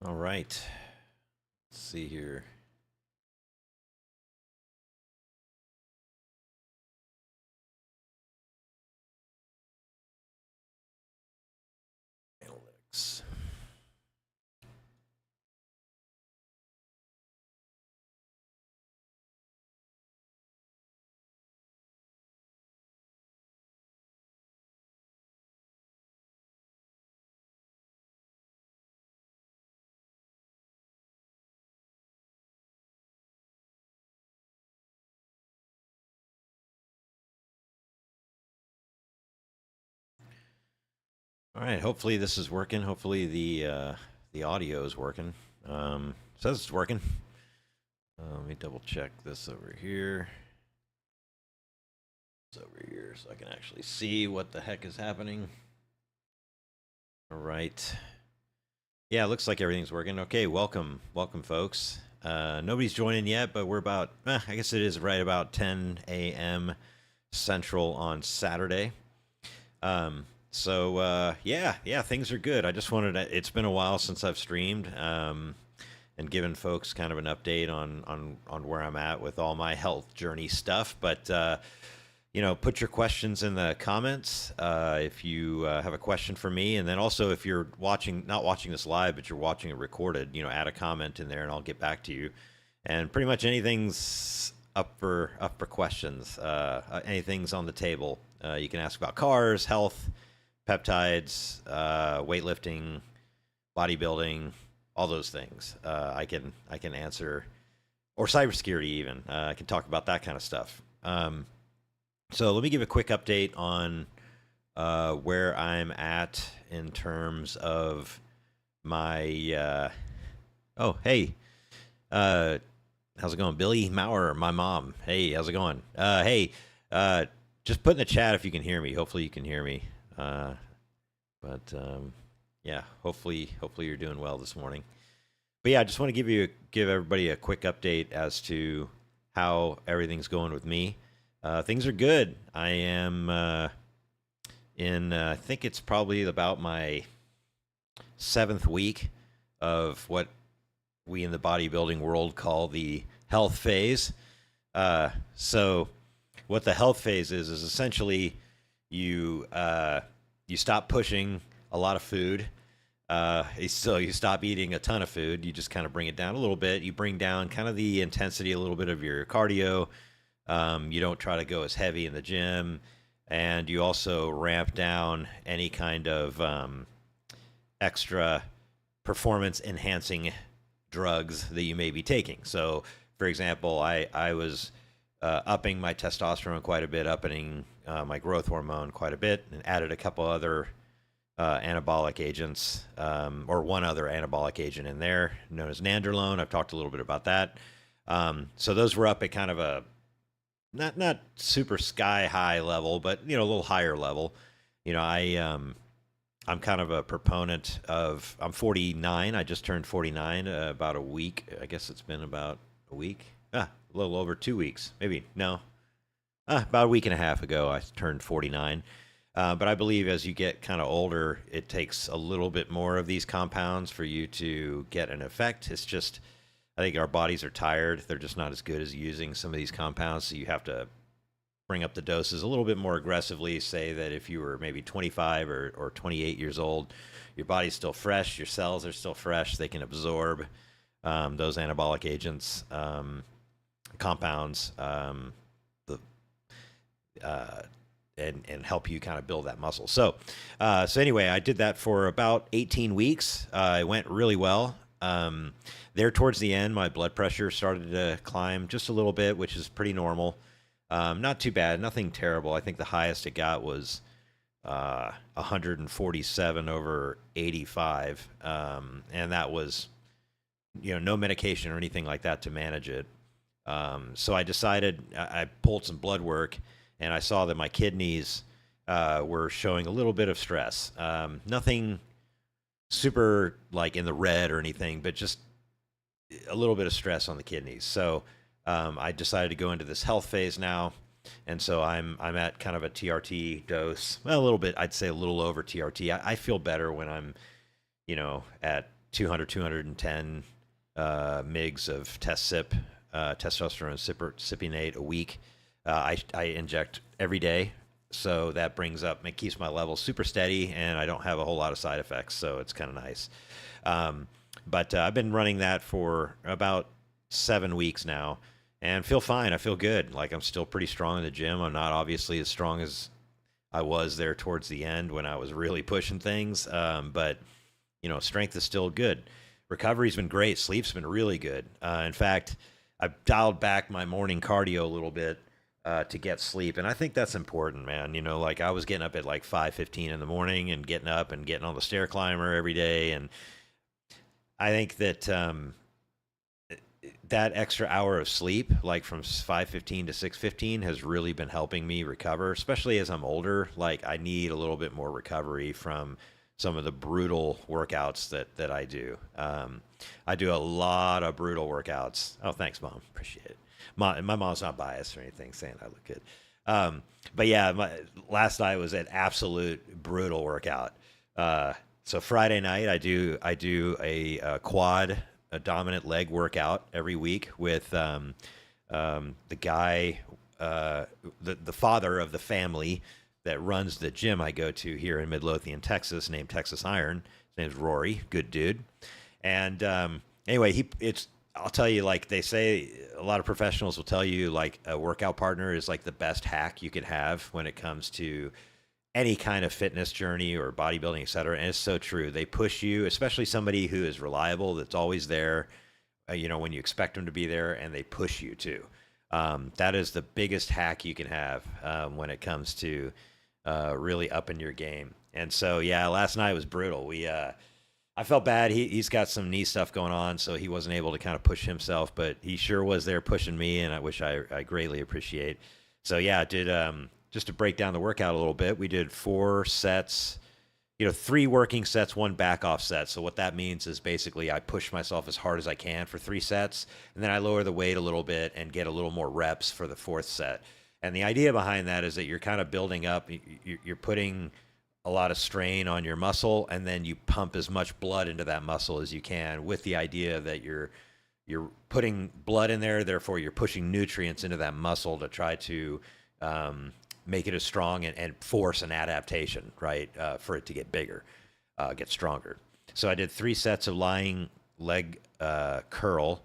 All right. Let's see here. Analytics. All right. Hopefully this is working. Hopefully the audio is working. Says it's working. Let me double check this over here. It's over here so I can actually see what the heck is happening. All right. Yeah, it looks like everything's working. Okay, welcome, folks. Nobody's joining yet, but we're about, I guess it is right about 10 a.m. Central on Saturday. Yeah, things are good. I just wanted to, it's been a while since I've streamed, and given folks kind of an update on where I'm at with all my health journey stuff. But put your questions in the comments if you have a question for me, and then also if you're not watching this live, but you're watching it recorded, add a comment in there, and I'll get back to you. And pretty much anything's up for questions. Anything's on the table. You can ask about cars, health, peptides, weightlifting, bodybuilding, all those things. I can answer, or cybersecurity even. I can talk about that kind of stuff. So let me give a quick update on where I'm at in terms of my. Oh, hey, how's it going, Billy Mowrer, my mom? Hey, how's it going? Hey, just put in the chat if you can hear me. Hopefully you can hear me. Yeah, hopefully you're doing well this morning. But yeah, I just want to give everybody a quick update as to how everything's going with me. Things are good. I am I think it's probably about my 7th week of what we in the bodybuilding world call the health phase. So what the health phase is essentially you stop pushing a lot of food. So you stop eating a ton of food. You just kind of bring it down a little bit. You bring down kind of the intensity, a little bit of your cardio. You don't try to go as heavy in the gym, and you also ramp down any kind of extra performance enhancing drugs that you may be taking. So, for example, I was upping my testosterone quite a bit, upping my growth hormone quite a bit, and added a couple other anabolic agents, or one other anabolic agent in there, known as nandrolone. I've talked a little bit about that. So those were up at kind of a not super sky high level, but a little higher level. I'm kind of a proponent of. I'm 49. I just turned 49 about a week. I guess it's been about a week. A little over 2 weeks, maybe. No, about a week and a half ago, I turned 49. But I believe as you get kind of older, it takes a little bit more of these compounds for you to get an effect. It's just, I think our bodies are tired. They're just not as good as using some of these compounds. So you have to bring up the doses a little bit more aggressively. Say that if you were maybe 25 or 28 years old, your body's still fresh, your cells are still fresh. They can absorb those anabolic agents, compounds, and help you kind of build that muscle. So anyway, I did that for about 18 weeks. It went really well. There towards the end, my blood pressure started to climb just a little bit, which is pretty normal. Not too bad, nothing terrible. I think the highest it got was 147 over 85, and that was no medication or anything like that to manage it. So I decided, I pulled some blood work, and I saw that my kidneys were showing a little bit of stress. Nothing super like in the red or anything, but just a little bit of stress on the kidneys. So I decided to go into this health phase now, and so I'm at kind of a TRT dose. Well, a little bit, I'd say a little over TRT. I feel better when I'm at 200, 210 mgs of testosterone cypionate a week. I inject every day, so that it keeps my levels super steady, and I don't have a whole lot of side effects, so it's kind of nice. But I've been running that for about 7 weeks now, and feel fine. I feel good. Like, I'm still pretty strong in the gym. I'm not obviously as strong as I was there towards the end when I was really pushing things, but strength is still good. Recovery's been great. Sleep's been really good. In fact, I've dialed back my morning cardio a little bit to get sleep, and I think that's important, man. Like, I was getting up at like 5:15 in the morning and getting up and getting on the stair climber every day, and I think that that extra hour of sleep, like from 5:15 to 6:15, has really been helping me recover, especially as I'm older. Like, I need a little bit more recovery from some of the brutal workouts that I do. I do a lot of brutal workouts. Oh, thanks, Mom. Appreciate it. My mom's not biased or anything, saying I look good. But yeah, last night was an absolute brutal workout. So Friday night, I do a quad, a dominant leg workout every week with the guy, the father of the family that runs the gym I go to here in Midlothian, Texas, named Texas Iron. His name's Rory, good dude. And anyway, I'll tell you, like they say, a lot of professionals will tell you, like, a workout partner is like the best hack you could have when it comes to any kind of fitness journey or bodybuilding, et cetera. And it's so true. They push you, especially somebody who is reliable, that's always there, when you expect them to be there, and they push you too. That is the biggest hack you can have when it comes to really upping your game. And so, yeah, last night was brutal. I felt bad. He's got some knee stuff going on, so he wasn't able to kind of push himself, but he sure was there pushing me, and which I greatly appreciate. So yeah, I did just to break down the workout a little bit, we did 4 sets, 3 working sets, 1 back off set. So what that means is basically I push myself as hard as I can for 3 sets, and then I lower the weight a little bit and get a little more reps for the 4th set. And the idea behind that is that you're kind of building up, you're putting a lot of strain on your muscle, and then you pump as much blood into that muscle as you can, with the idea that you're putting blood in there, therefore you're pushing nutrients into that muscle to try to make it as strong and force an adaptation, right, for it to get bigger, get stronger. So I did 3 sets of lying leg curl,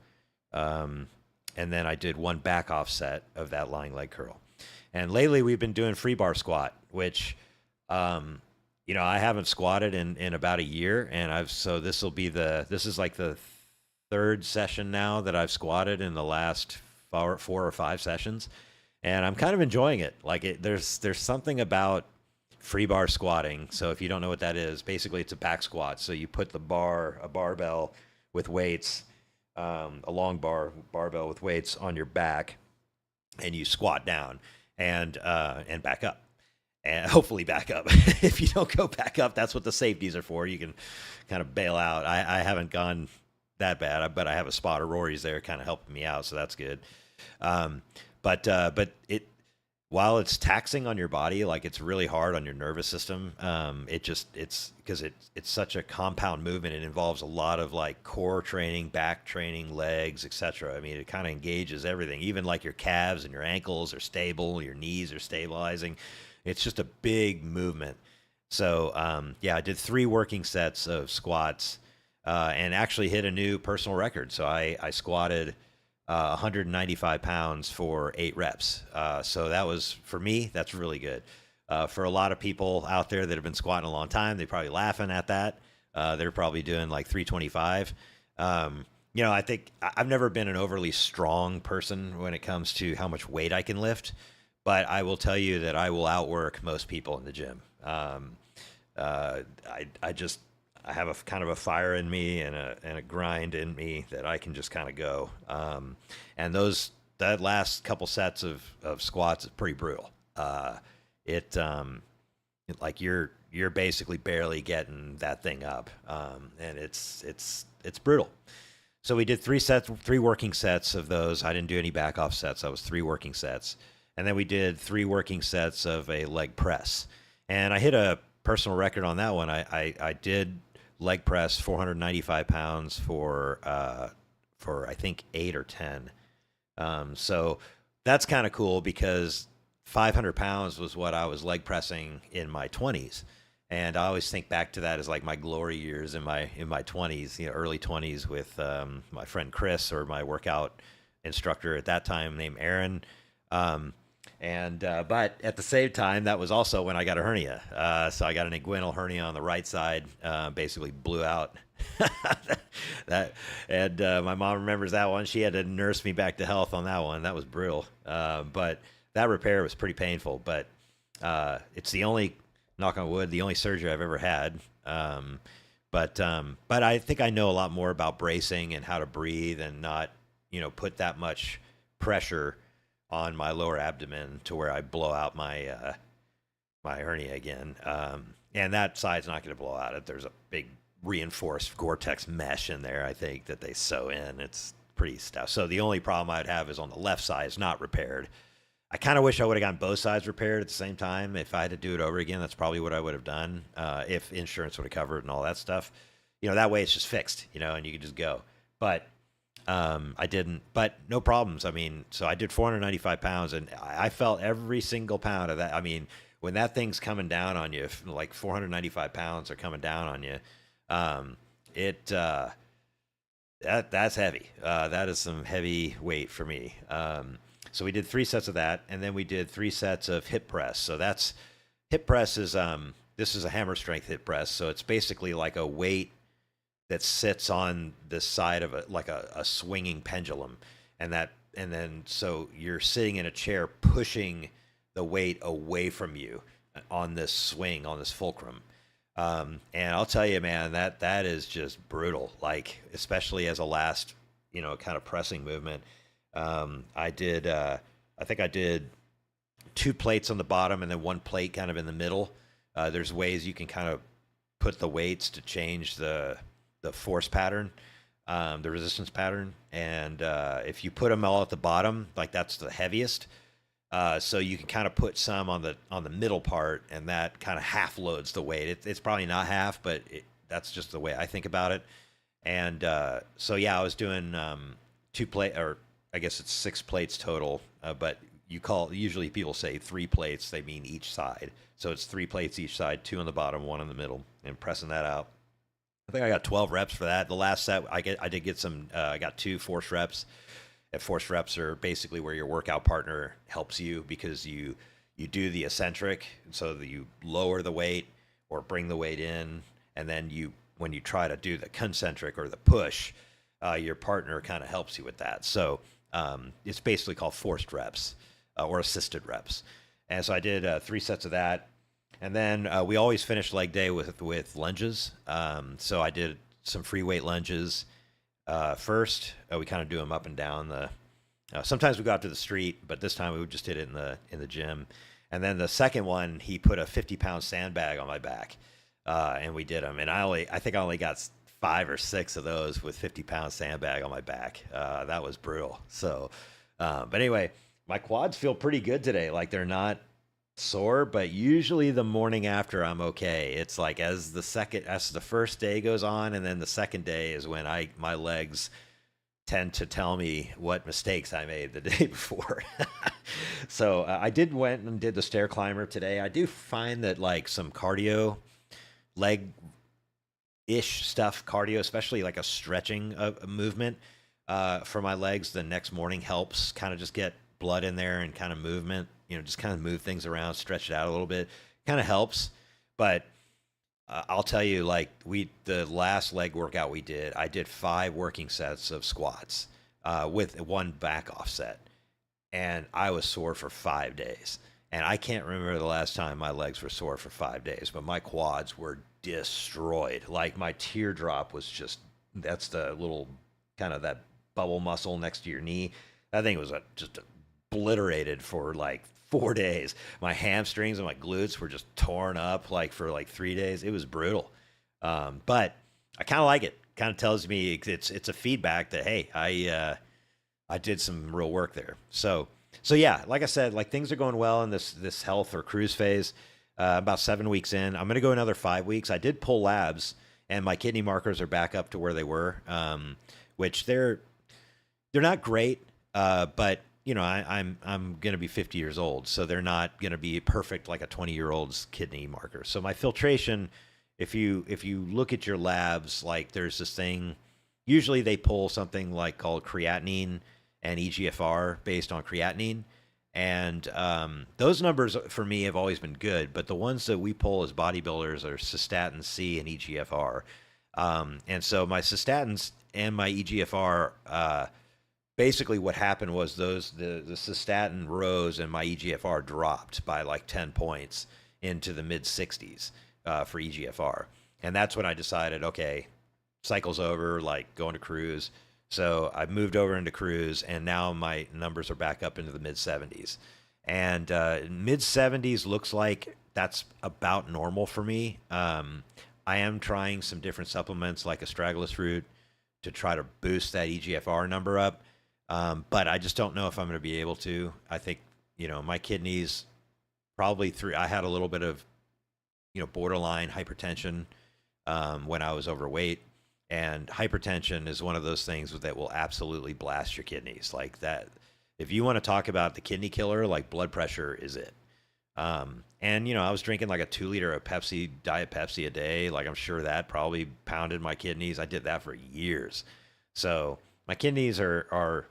and then I did 1 back off set of that lying leg curl. And lately we've been doing free bar squat, which I haven't squatted in about a year, and this is like the 3rd session now that I've squatted in the last 4 or 5 sessions, and I'm kind of enjoying it. Like, there's something about free bar squatting. So if you don't know what that is, basically it's a back squat. So you put a barbell with weights, a long barbell with weights on your back, and you squat down and back up. And hopefully back up. If you don't go back up, that's what the safeties are for. You can kind of bail out. I haven't gone that bad, but I have a spot of Rory's there kind of helping me out, so that's good. But while it's taxing on your body, like, it's really hard on your nervous system. It's because it's such a compound movement. It involves a lot of, like, core training, back training, legs, etc. I mean, it kind of engages everything. Even like your calves and your ankles are stable, your knees are stabilizing. It's just a big movement. So, I did 3 working sets of squats and actually hit a new personal record. So I squatted 195 pounds for 8 reps. So that was, for me, that's really good. For a lot of people out there that have been squatting a long time, they're probably laughing at that. They're probably doing like 325. I think I've never been an overly strong person when it comes to how much weight I can lift. But I will tell you that I will outwork most people in the gym. I have a kind of a fire in me and a grind in me that I can just kind of go. And that last couple sets of squats is pretty brutal. Like you're basically barely getting that thing up, and it's brutal. So we did 3 working sets of those. I didn't do any back off sets. I was 3 working sets. And then we did 3 working sets of a leg press. And I hit a personal record on that one. I did leg press 495 pounds for I think 8 or 10. So that's kind of cool because 500 pounds was what I was leg pressing in my 20s. And I always think back to that as like my glory years in my 20s, early 20s with my friend Chris, or my workout instructor at that time named Aaron. But at the same time, that was also when I got a hernia. So I got an inguinal hernia on the right side, basically blew out. My mom remembers that one. She had to nurse me back to health on that one. That was brutal. But that repair was pretty painful. But it's the only, knock on wood, the only surgery I've ever had. But I think I know a lot more about bracing and how to breathe and not, put that much pressure on my lower abdomen to where I blow out my my hernia again. And that side's not going to blow out. There's a big reinforced Gore-Tex mesh in there, I think, that they sew in. It's pretty stuff. So the only problem I'd have is on the left side. It's not repaired. I kind of wish I would have gotten both sides repaired at the same time. If I had to do it over again, that's probably what I would have done, if insurance would have covered and all that stuff. That way it's just fixed, and you can just go. But I didn't, but no problems. I mean, so I did 495 pounds, and I felt every single pound of that. I mean, when that thing's coming down on you, like 495 pounds are coming down on you, that's heavy. That is some heavy weight for me. So we did 3 sets of that, and then we did 3 sets of hip press. So that's, hip press is, this is a hammer strength hip press. So it's basically like a weight that sits on the side of a swinging pendulum. And then so you're sitting in a chair pushing the weight away from you on this swing, on this fulcrum. And I'll tell you, man, that is just brutal. Like, especially as a last, kind of pressing movement. I think I did 2 plates on the bottom and then 1 plate kind of in the middle. There's ways you can kind of put the weights to change the force pattern, the resistance pattern. And if you put them all at the bottom, like that's the heaviest. So you can kind of put some on the middle part, and that kind of half loads the weight. It's probably not half, but that's just the way I think about it. And so yeah, I was doing 2 plate, or I guess it's 6 plates total. But usually people say 3 plates, they mean each side. So it's 3 plates each side, 2 on the bottom, 1 in the middle, and pressing that out. I think I got 12 reps for that. The last set, I did get some. I got 2 force reps. And force reps are basically where your workout partner helps you, because you do the eccentric, so that you lower the weight or bring the weight in, and then when you try to do the concentric or the push, your partner kind of helps you with that. So it's basically called forced reps or assisted reps. And so I did 3 sets of that. And then we always finish leg day with lunges. So I did some free weight lunges first. We kind of do them up and down sometimes we go out to the street, but this time we just did it in the gym. And then the second one, he put a 50-pound sandbag on my back, and we did them. And I think I only got 5 or 6 of those with 50-pound sandbag on my back. That was brutal. So, but anyway, my quads feel pretty good today. Like, they're not sore, but usually the morning after I'm okay. It's like as the first day goes on, and then the second day is when my legs tend to tell me what mistakes I made the day before. So I went and did the stair climber today. I do find that like some cardio, leg-ish stuff, cardio, especially like a stretching movement for my legs the next morning helps kind of just get blood in there and kind of movement, just kind of move things around, stretch it out a little bit, kind of helps. But I'll tell you, like the last leg workout I did 5 working sets of squats with 1 back offset, and I was sore for 5 days. And I can't remember the last time my legs were sore for 5 days, but my quads were destroyed. Like my teardrop was that's the little kind of that bubble muscle next to your knee. That thing was just obliterated for like 4 days. My hamstrings and my glutes were just torn up for 3 days. It was brutal. But I kind of like it. Kind of tells me it's a feedback that, hey, I did some real work there. So yeah, like I said, like things are going well in this health or cruise phase. About 7 weeks in, I'm going to go another 5 weeks. I did pull labs and my kidney markers are back up to where they were, which they're not great, but I'm going to be 50 years old, so they're not going to be perfect like a 20-year-old's kidney marker. So my filtration, if you look at your labs, like there's this thing, usually they pull something like called creatinine and EGFR based on creatinine. And those numbers for me have always been good, but the ones that we pull as bodybuilders are cystatin C and EGFR. And so my cystatins and my EGFR, basically what happened was the cystatin rose and my EGFR dropped by like 10 points into the mid 60s for EGFR. And that's when I decided, okay, cycle's over, like going to cruise. So I moved over into cruise, and now my numbers are back up into the mid 70s. And mid 70s looks like that's about normal for me. I am trying some different supplements like astragalus root to try to boost that EGFR number up. But I just don't know if I'm going to be able to. I think, my kidneys probably I had a little bit of, borderline hypertension when I was overweight. And hypertension is one of those things that will absolutely blast your kidneys. Like that, if you want to talk about the kidney killer, like blood pressure is it. And, I was drinking like a 2-liter of Diet Pepsi a day. Like I'm sure that probably pounded my kidneys. I did that for years. So my kidneys are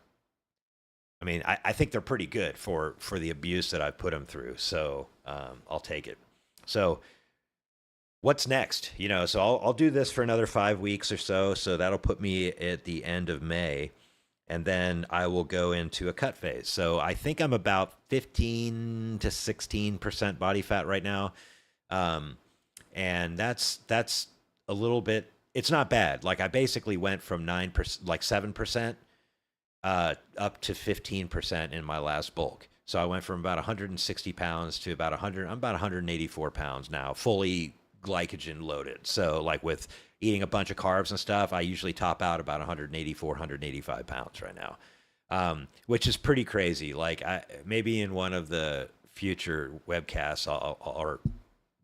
I think they're pretty good for the abuse that I've put them through. So I'll take it. So what's next? So I'll do this for another 5 weeks or so. So that'll put me at the end of May. And then I will go into a cut phase. So I think I'm about 15 to 16% body fat right now. And that's a little bit, it's not bad. Like I basically went from 9%, like 7%, up to 15% in my last bulk. So I went from about 160 pounds to about 100. I'm about 184 pounds now, fully glycogen loaded. So like with eating a bunch of carbs and stuff, I usually top out about 184, 185 pounds right now, which is pretty crazy. Like maybe in one of the future webcasts or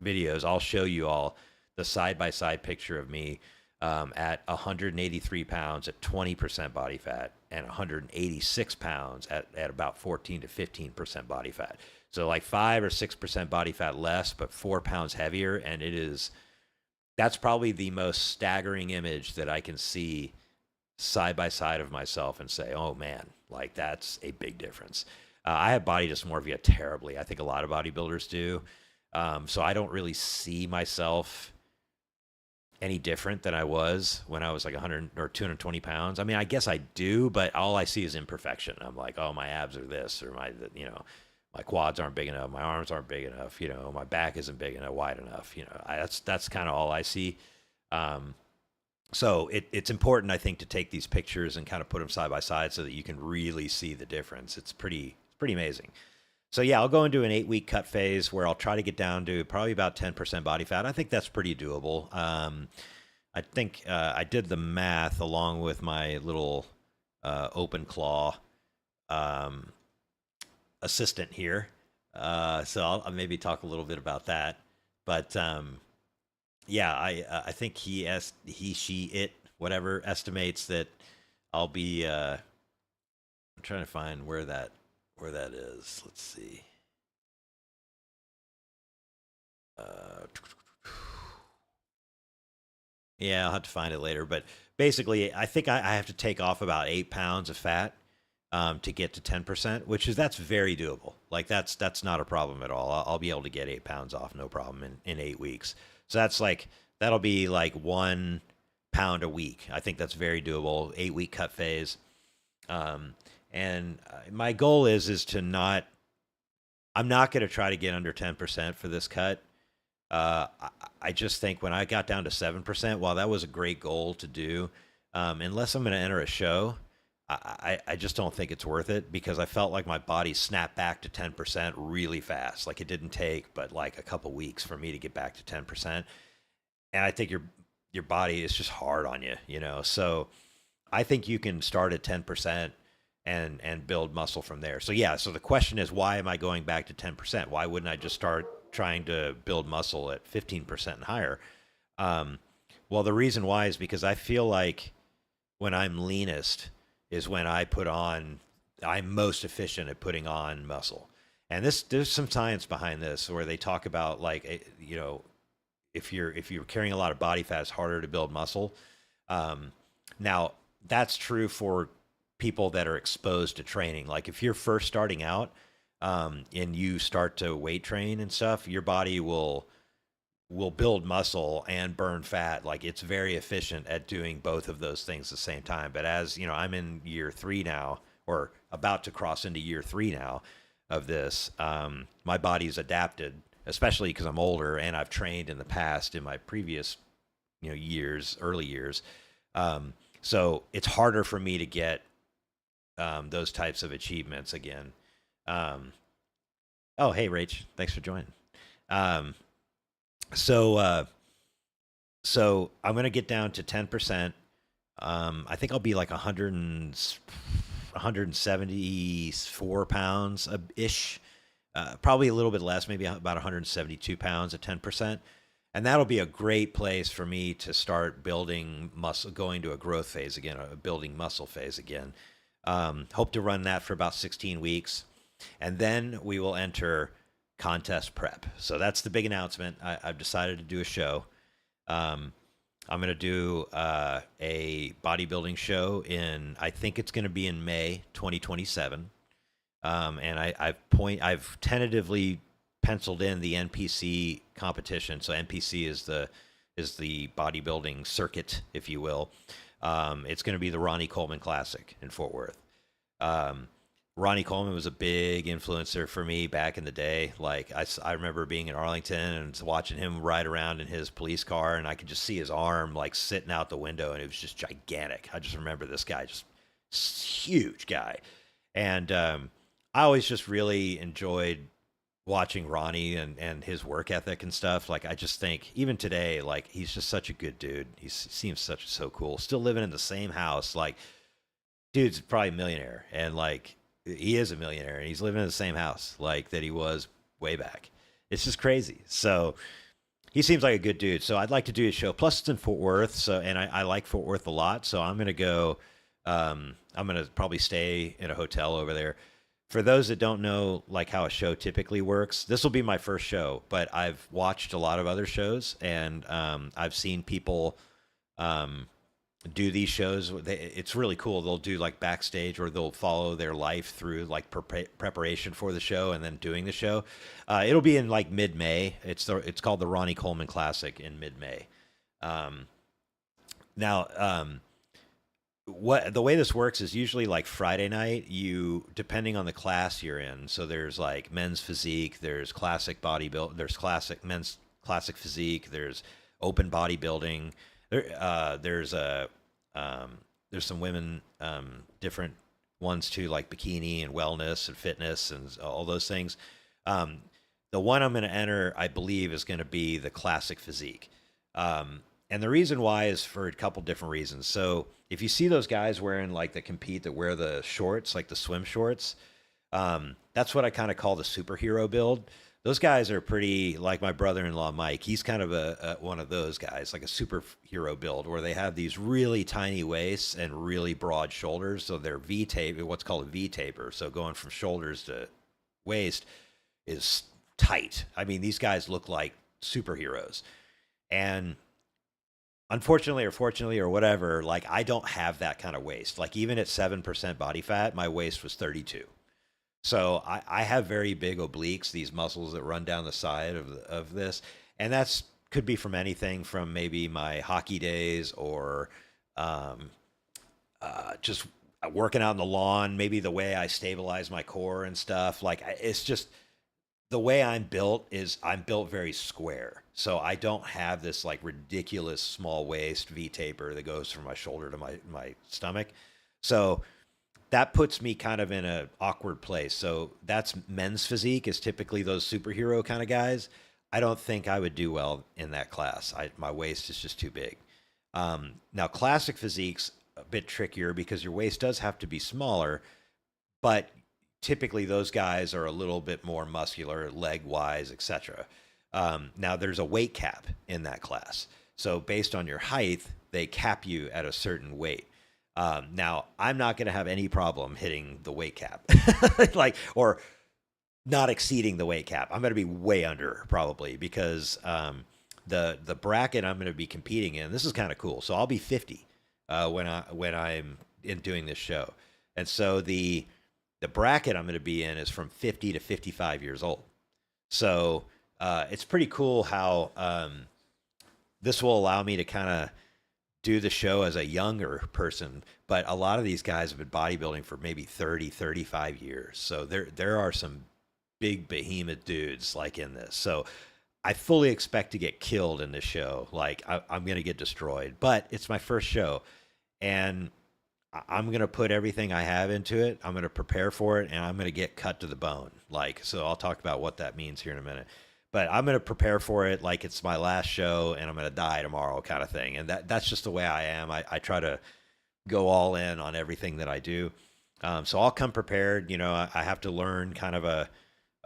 videos, I'll show you all the side-by-side picture of me at 183 pounds at 20% body fat and 186 pounds at about 14 to 15% body fat. So like 5 or 6% body fat less, but 4 pounds heavier. And that's probably the most staggering image that I can see side by side of myself and say, oh man, like that's a big difference. I have body dysmorphia terribly. I think a lot of bodybuilders do. So I don't really see myself any different than I was when I was like 100 or 220 pounds. I mean, I guess I do, but all I see is imperfection. I'm like, oh, my abs are this, or my quads aren't big enough, my arms aren't big enough, my back isn't big enough, wide enough. That's kind of all I see. So it's important, I think, to take these pictures and kind of put them side by side so that you can really see the difference. It's pretty amazing. So yeah, I'll go into an 8-week cut phase where I'll try to get down to probably about 10% body fat. I think that's pretty doable. I think I did the math along with my little open claw assistant here. So I'll maybe talk a little bit about that. But yeah, I think it, whatever, estimates that I'll be, I'm trying to find where that is. Let's see. Yeah, I'll have to find it later. But basically, I think I have to take off about 8 pounds of fat to get to 10%, that's very doable. Like that's not a problem at all. I'll be able to get 8 pounds off, no problem in 8 weeks. So that'll be like 1 pound a week. I think that's very doable. 8-week cut phase. And my goal is to not, I'm not going to try to get under 10% for this cut. I just think when I got down to 7%, while that was a great goal to do, unless I'm going to enter a show, I just don't think it's worth it, because I felt like my body snapped back to 10% really fast. Like it didn't take but like a couple weeks for me to get back to 10%. And I think your body is just hard on you, So I think you can start at 10% and build muscle from there. So yeah, so the question is, why am I going back to 10%? Why wouldn't I just start trying to build muscle at 15% and higher? Well, the reason why is because I feel like when I'm leanest is when I'm most efficient at putting on muscle. And there's some science behind this where they talk about like, if you're carrying a lot of body fat, it's harder to build muscle. Um, Now that's true for people that are exposed to training. Like if you're first starting out, and you start to weight train and stuff, your body will build muscle and burn fat. Like it's very efficient at doing both of those things at the same time. But as you know, I'm in year 3 now, or about to cross into year 3 now of this. My body's adapted, especially because I'm older and I've trained in the past in my previous, years, early years. So it's harder for me to get those types of achievements again. Um, oh, hey, Rach, thanks for joining. Um, so so I'm gonna get down to 10%. I think I'll be like 174 pounds ish, probably a little bit less, maybe about 172 pounds at 10%. And that'll be a great place for me to start building muscle, going to a growth phase again, a building muscle phase again. Hope to run that for about 16 weeks. And then we will enter contest prep. So that's the big announcement. I've decided to do a show. Um, I'm going to do a bodybuilding show I think it's going to be in May 2027. And I've tentatively penciled in the NPC competition. So NPC is the bodybuilding circuit, if you will. It's going to be the Ronnie Coleman Classic in Fort Worth. Ronnie Coleman was a big influencer for me back in the day. Like I remember being in Arlington and watching him ride around in his police car, and I could just see his arm like sitting out the window, and it was just gigantic. I just remember this guy, just huge guy. And I always just really enjoyed watching Ronnie and his work ethic and stuff. Like I just think even today, like he's just such a good dude. He seems so cool. Still living in the same house. Like dude's probably a millionaire, and like he is a millionaire, and he's living in the same house like that he was way back. It's just crazy. So he seems like a good dude. So I'd like to do a show. Plus it's in Fort Worth. So, and I like Fort Worth a lot. So I'm going to go, I'm going to probably stay in a hotel over there. For those that don't know, like how a show typically works, this will be my first show, but I've watched a lot of other shows, and I've seen people do these shows. It's really cool. They'll do like backstage, or they'll follow their life through like preparation for the show and then doing the show. It'll be in like mid-May. It's called the Ronnie Coleman Classic in mid-May. Now, the way this works is usually like Friday night, depending on the class you're in. So there's like men's physique, there's classic bodybuilding, there's men's classic physique, there's open bodybuilding. There's some women, different ones too, like bikini and wellness and fitness and all those things. The one I'm going to enter, I believe, is going to be the classic physique. And the reason why is for a couple different reasons. So if you see those guys wearing like that wear the shorts, like the swim shorts, that's what I kind of call the superhero build. Those guys are pretty, like my brother-in-law, Mike. He's kind of one of those guys, like a superhero build, where they have these really tiny waists and really broad shoulders. So they're V-taper, what's called a V-taper. So going from shoulders to waist is tight. I mean, these guys look like superheroes. And unfortunately or fortunately or whatever, like I don't have that kind of waist. Like even at 7% body fat, my waist was 32. So I have very big obliques, these muscles that run down the side of this. And that's could be from anything from maybe my hockey days, or just working out on the lawn, maybe the way I stabilize my core and stuff. Like it's just the way I'm built very square. So I don't have this like ridiculous small waist V-taper that goes from my shoulder to my stomach. So that puts me kind of in an awkward place. So that's men's physique, is typically those superhero kind of guys. I don't think I would do well in that class. My waist is just too big. Now, classic physique's a bit trickier because your waist does have to be smaller, but typically those guys are a little bit more muscular, leg-wise, etc. Now, there's a weight cap in that class. So based on your height, they cap you at a certain weight. Now, I'm not going to have any problem hitting the weight cap, like, or not exceeding the weight cap. I'm going to be way under probably because the bracket I'm going to be competing in. This is kind of cool. So I'll be 50 when I'm in doing this show, and so the bracket I'm going to be in is from 50 to 55 years old. So it's pretty cool how this will allow me to kind of do the show as a younger person, but a lot of these guys have been bodybuilding for maybe 30, 35 years. So there are some big behemoth dudes like in this. So I fully expect to get killed in this show. Like I'm going to get destroyed, but it's my first show and I'm going to put everything I have into it. I'm going to prepare for it and I'm going to get cut to the bone. Like, so I'll talk about what that means here in a minute. But I'm going to prepare for it like it's my last show and I'm going to die tomorrow kind of thing. And that's just the way I am. I try to go all in on everything that I do. So I'll come prepared. You know, I have to learn kind of a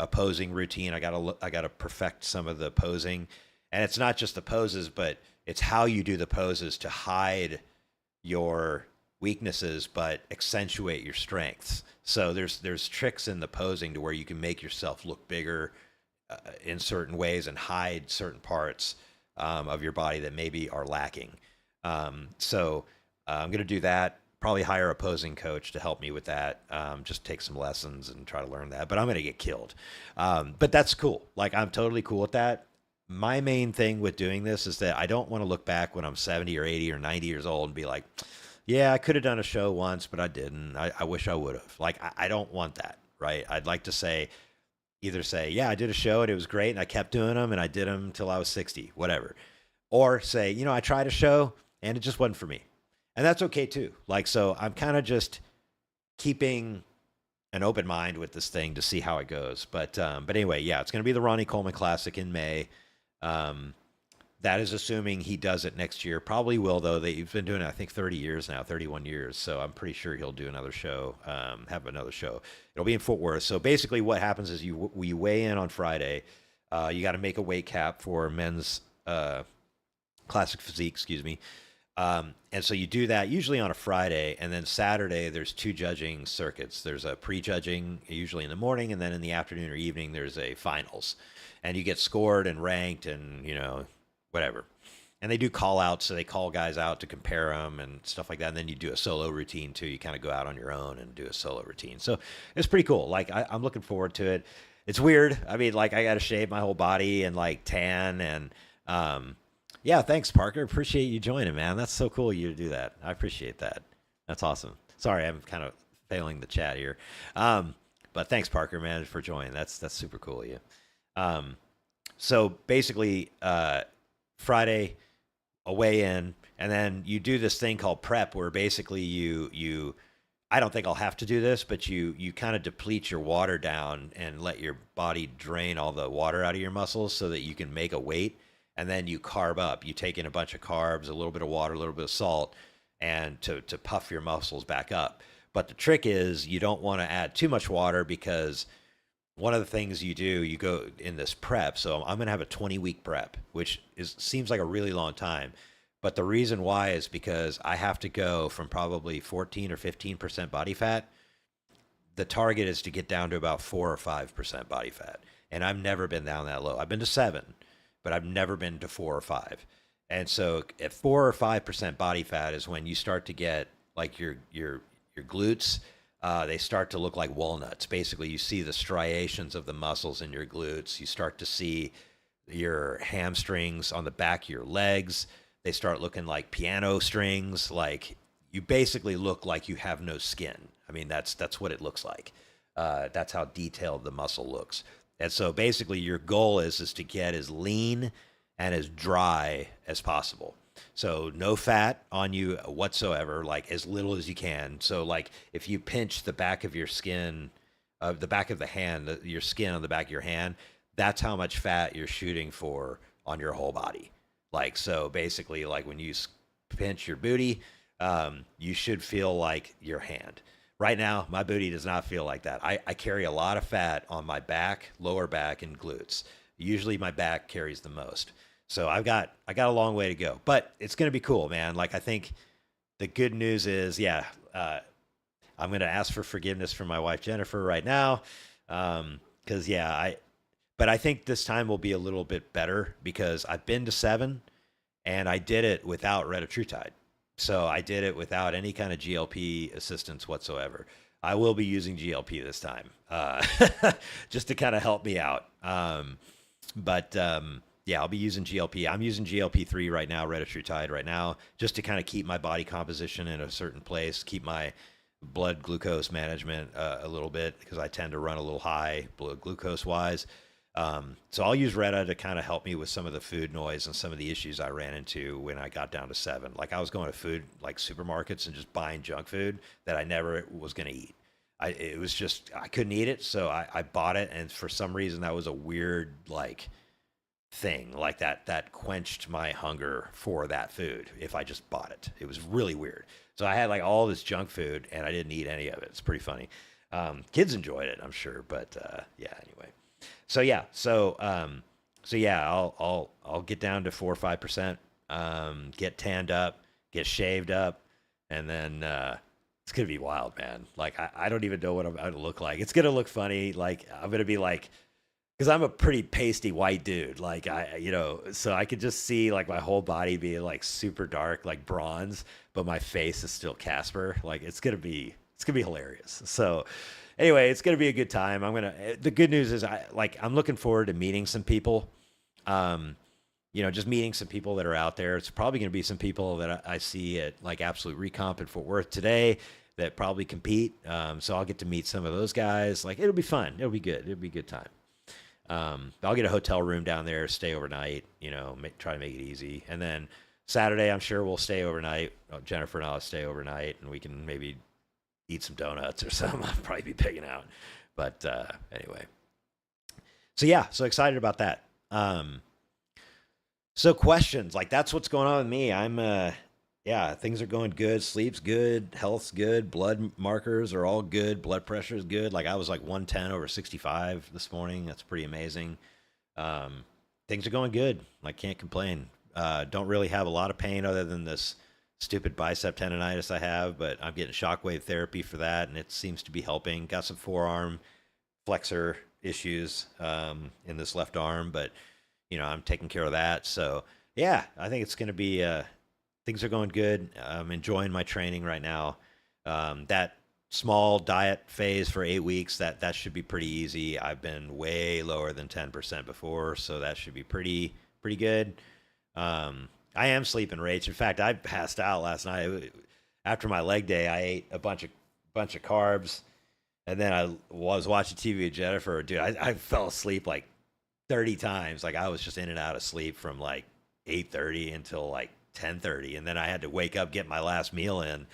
posing routine. I got to perfect some of the posing. And it's not just the poses, but it's how you do the poses to hide your weaknesses but accentuate your strengths. So there's tricks in the posing to where you can make yourself look bigger in certain ways and hide certain parts of your body that maybe are lacking. So I'm going to do that. Probably hire a posing coach to help me with that. Just take some lessons and try to learn that. But I'm going to get killed. But that's cool. Like, I'm totally cool with that. My main thing with doing this is that I don't want to look back when I'm 70 or 80 or 90 years old and be like, yeah, I could have done a show once, but I didn't. I wish I would have. Like, I don't want that, right? I'd like to either say, yeah, I did a show and it was great and I kept doing them and I did them till I was 60, whatever. Or say, you know, I tried a show and it just wasn't for me. And that's okay too. Like, so I'm kind of just keeping an open mind with this thing to see how it goes. But anyway, yeah, it's going to be the Ronnie Coleman Classic in May. That is assuming he does it next year. Probably will, though. He's been doing it, I think, 30 years now, 31 years. So I'm pretty sure he'll do another show, have another show. It'll be in Fort Worth. So basically what happens is we weigh in on Friday. You got to make a weight cap for men's classic physique, excuse me. And so you do that usually on a Friday, and then Saturday there's 2 judging circuits. There's a pre-judging usually in the morning, and then in the afternoon or evening there's a finals. And you get scored and ranked and, you know, whatever. And they do call outs, so they call guys out to compare them and stuff like that. And then you do a solo routine too. You kind of go out on your own and do a solo routine. So it's pretty cool. Like, I'm looking forward to it. It's weird. I mean, like, I got to shave my whole body and like tan and, yeah, thanks, Parker. Appreciate you joining, man. That's so cool of you to do that. I appreciate that. That's awesome. Sorry, I'm kind of failing the chat here. But thanks, Parker, man, for joining. That's super cool of you. So basically, Friday, a weigh-in, and then you do this thing called prep, where basically you I don't think I'll have to do this, but you kind of deplete your water down and let your body drain all the water out of your muscles so that you can make a weight, and then you carb up. You take in a bunch of carbs, a little bit of water, a little bit of salt, and to puff your muscles back up. But the trick is you don't want to add too much water, because one of the things you do, you go in this prep. So I'm going to have a 20-week prep, which seems like a really long time. But the reason why is because I have to go from probably 14 or 15% body fat. The target is to get down to about 4 or 5% body fat. And I've never been down that low. I've been to 7, but I've never been to 4 or 5. And so at 4 or 5% body fat is when you start to get like your glutes. They start to look like walnuts. Basically, you see the striations of the muscles in your glutes. You start to see your hamstrings on the back of your legs. They start looking like piano strings. Like, you basically look like you have no skin. I mean, that's what it looks like. That's how detailed the muscle looks. And so basically your goal is to get as lean and as dry as possible. So no fat on you whatsoever, like as little as you can. So like if you pinch the back of your skin, the back of the hand, your skin on the back of your hand, that's how much fat you're shooting for on your whole body. Like, so basically, like when you pinch your booty, you should feel like your hand. Right now, my booty does not feel like that. I carry a lot of fat on my back, lower back, and glutes. Usually my back carries the most. So I got a long way to go, but it's going to be cool, man. Like I think the good news is, yeah, I'm going to ask for forgiveness from my wife Jennifer right now, because yeah, but I think this time will be a little bit better because I've been to 7 and I did it without Retatrutide. So I did it without any kind of GLP assistance whatsoever. I will be using GLP this time, just to kind of help me out. But yeah, I'll be using GLP. I'm using GLP-3 right now, Retatrutide right now, just to kind of keep my body composition in a certain place, keep my blood glucose management a little bit, because I tend to run a little high blood glucose wise. So I'll use Reta to kind of help me with some of the food noise and some of the issues I ran into when I got down to 7. Like I was going to food like supermarkets and just buying junk food that I never was going to eat. It was just, I couldn't eat it. So I bought it. And for some reason that was a weird, like thing like that quenched my hunger for that food. If I just bought it, it was really weird. So I had like all this junk food and I didn't eat any of it. It's pretty funny. Kids enjoyed it, I'm sure. But yeah, anyway. So yeah, so yeah, I'll get down to 4 or 5%, get tanned up, get shaved up, and then it's gonna be wild, man. Like I don't even know what I'm gonna look like. It's gonna look funny. Like I'm gonna be like, because I'm a pretty pasty white dude. Like so I could just see like my whole body being like super dark, like bronze, but my face is still Casper. Like it's gonna be hilarious. So anyway, it's gonna be a good time. The good news is I'm looking forward to meeting some people. Just meeting some people that are out there. It's probably gonna be some people that I see at like Absolute Recomp in Fort Worth today that probably compete. So I'll get to meet some of those guys. Like it'll be fun. It'll be good. It'll be a good time. I'll get a hotel room down there, stay overnight, try to make it easy. And then Saturday, I'm sure we'll stay overnight. Jennifer and I'll stay overnight and we can maybe eat some donuts or something. I'll probably be pigging out. But anyway. So yeah, so excited about that. So questions, like that's what's going on with me. Things are going good. Sleep's good. Health's good. Blood markers are all good. Blood pressure is good. Like I was like 110/65 this morning. That's pretty amazing. Things are going good. Like can't complain. Don't really have a lot of pain other than this stupid bicep tendonitis I have, but I'm getting shockwave therapy for that, and it seems to be helping. Got some forearm flexor issues in this left arm, but I'm taking care of that. So yeah, I think it's going to be things are going good. I'm enjoying my training right now. That small diet phase for 8 weeks, that should be pretty easy. I've been way lower than 10% before, so that should be pretty good. I am sleeping, Rach. In fact, I passed out last night. After my leg day, I ate a bunch of carbs, and then I was watching TV with Jennifer. Dude, I fell asleep like 30 times. Like I was just in and out of sleep from like 8:30 until like 10:30, and then I had to wake up, get my last meal in,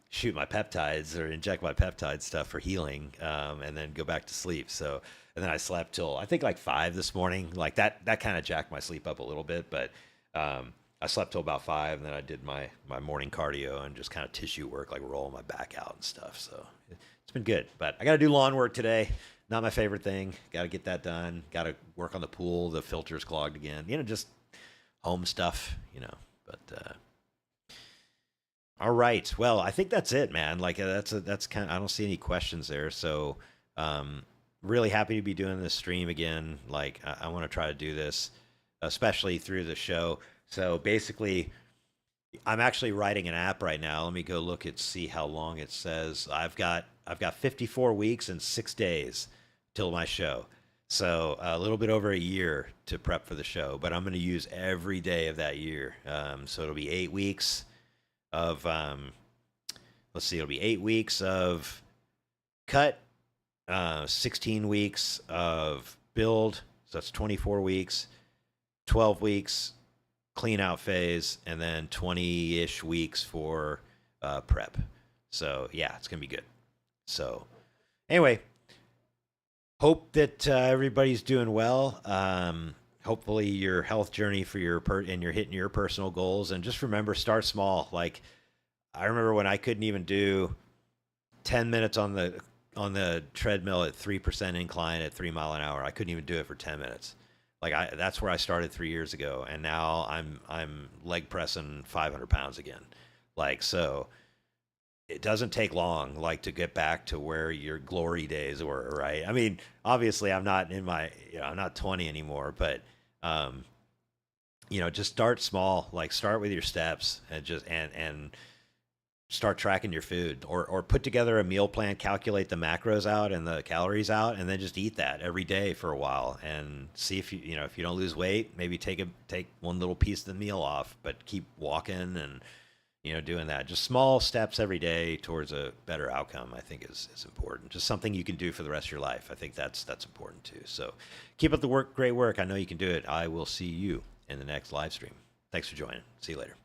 shoot my peptides or inject my peptide stuff for healing, and then go back to sleep. So, and then I slept till I think like 5 this morning. Like that kind of jacked my sleep up a little bit, but I slept till about 5, and then I did my morning cardio and just kind of tissue work, like rolling my back out and stuff. So it's been good, but I got to do lawn work today. Not my favorite thing. Got to get that done. Got to work on the pool. The filter's clogged again. Just home stuff, but all right. Well, I think that's it, man. Like that's kind of, I don't see any questions there. So, really happy to be doing this stream again. Like I want to try to do this, especially through the show. So basically I'm actually writing an app right now. Let me go look and see how long it says. I've got 54 weeks and 6 days till my show. So a little bit over a year to prep for the show, but I'm going to use every day of that year. So it'll be 8 weeks of, it'll be 8 weeks of cut, 16 weeks of build. So that's 24 weeks, 12 weeks clean out phase, and then 20-ish weeks for prep. So yeah, it's going to be good. So anyway, hope that everybody's doing well. Hopefully your health journey for and you're hitting your personal goals, and just remember, start small. Like I remember when I couldn't even do 10 minutes on the treadmill at 3% incline at 3 mile an hour. I couldn't even do it for 10 minutes. Like that's where I started 3 years ago, and now I'm leg pressing 500 pounds again. Like so, it doesn't take long, like to get back to where your glory days were, right? I mean, obviously, I'm not in my, I'm not 20 anymore, but um, just start small. Like start with your steps and just and start tracking your food, or put together a meal plan, calculate the macros out and the calories out, and then just eat that every day for a while and see if if you don't lose weight, maybe take one little piece of the meal off, but keep walking and doing that. Just small steps every day towards a better outcome, I think is important. Just something you can do for the rest of your life. I think that's important too. So keep up the great work. I know you can do it. I will see you in the next live stream. Thanks for joining. See you later.